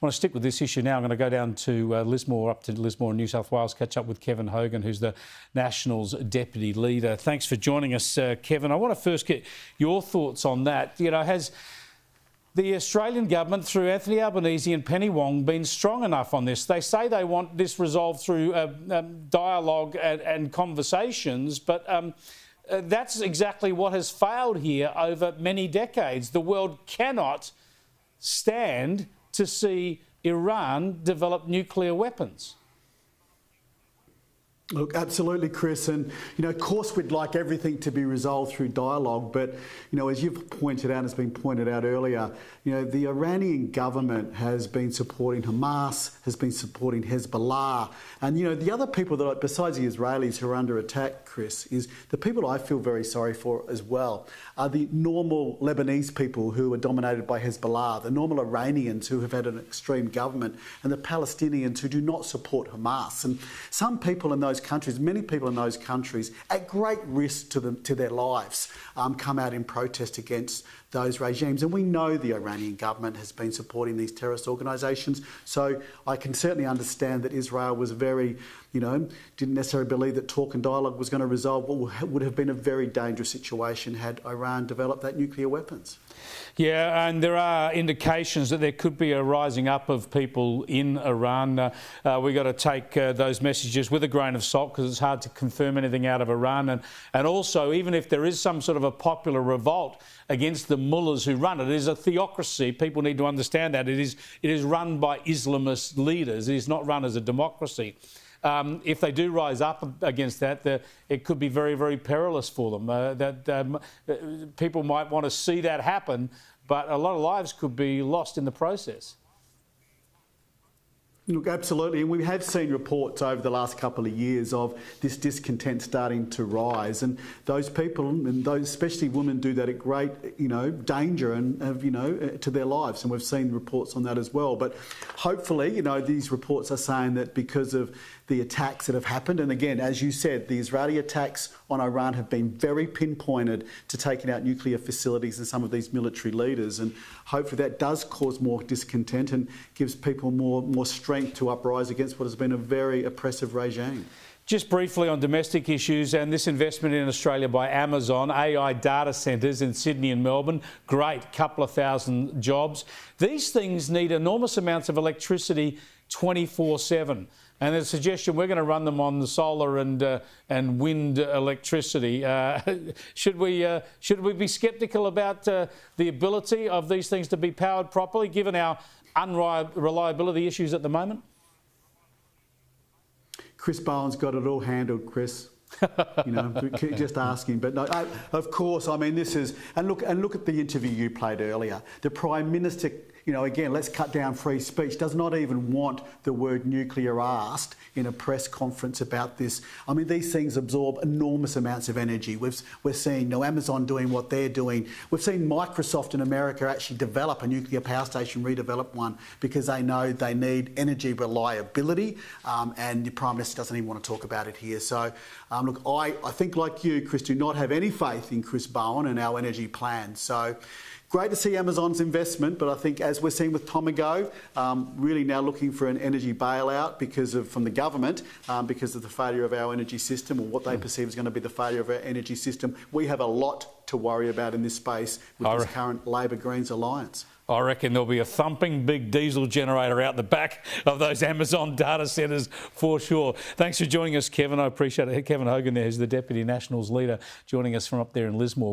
want to stick with this issue now. I'm going to go down to Lismore, up to Lismore in New South Wales, catch up with Kevin Hogan, who's the Nationals Deputy Leader. Thanks for joining us, Kevin. I want to first get your thoughts on that. You know, has the Australian government, through Anthony Albanese and Penny Wong, been strong enough on this? They say they want this resolved through dialogue and conversations, but that's exactly what has failed here over many decades. The world cannot stand to see Iran develop nuclear weapons. Look, absolutely, Chris. And, of course, we'd like everything to be resolved through dialogue. But, as you've pointed out, has been pointed out earlier, the Iranian government has been supporting Hamas, has been supporting Hezbollah. And, the other people that, besides the Israelis who are under attack, Chris, is the people I feel very sorry for as well are the normal Lebanese people who are dominated by Hezbollah, the normal Iranians who have had an extreme government, and the Palestinians who do not support Hamas. And some people in those countries, many people in those countries, at great risk to their lives, come out in protest against those regimes. And we know the Iranian government has been supporting these terrorist organisations. So I can certainly understand that Israel was very, didn't necessarily believe that talk and dialogue was going to resolve what would have been a very dangerous situation had Iran developed that nuclear weapons. Yeah, and there are indications that there could be a rising up of people in Iran. We've got to take those messages with a grain of salt, because it's hard to confirm anything out of Iran. And also, even if there is some sort of a popular revolt against the mullahs who run it, it is a theocracy. People need to understand that. It is run by Islamist leaders. It is not run as a democracy. If they do rise up against that, it could be very, very perilous for them. People might want to see that happen, but a lot of lives could be lost in the process. Look, absolutely. And we have seen reports over the last couple of years of this discontent starting to rise. And those people, and those especially women, do that at great, danger and, to their lives. And we've seen reports on that as well. But hopefully, these reports are saying that because of the attacks that have happened, and again, as you said, the Israeli attacks on Iran have been very pinpointed to taking out nuclear facilities and some of these military leaders. And hopefully that does cause more discontent and gives people more strength to uprise against what has been a very oppressive regime. Just briefly on domestic issues and this investment in Australia by Amazon, AI data centres in Sydney and Melbourne, great, couple of thousand jobs. These things need enormous amounts of electricity 24/7. And there's a suggestion we're going to run them on the solar and wind electricity. Should we be sceptical about the ability of these things to be powered properly, given our unreliability issues at the moment? Chris Bowen's got it all handled, Chris. Just asking. But no, of course, I mean, this is... And look at the interview you played earlier. The Prime Minister, again, let's cut down free speech, does not even want the word nuclear asked in a press conference about this. I mean, these things absorb enormous amounts of energy. We're seeing Amazon doing what they're doing. We've seen Microsoft in America actually develop a nuclear power station, redevelop one, because they know they need energy reliability, and the Prime Minister doesn't even want to talk about it here. So, look, I think, like you, Chris, do not have any faith in Chris Bowen and our energy plan. So, great to see Amazon's investment, but I think, as we're seeing with Tomago, really now looking for an energy bailout from the government because of the failure of our energy system, or what they perceive is going to be the failure of our energy system. We have a lot to worry about in this space with this current Labor-Greens alliance. I reckon there'll be a thumping big diesel generator out the back of those Amazon data centres for sure. Thanks for joining us, Kevin. I appreciate it. Kevin Hogan there, who's the Deputy Nationals Leader, joining us from up there in Lismore.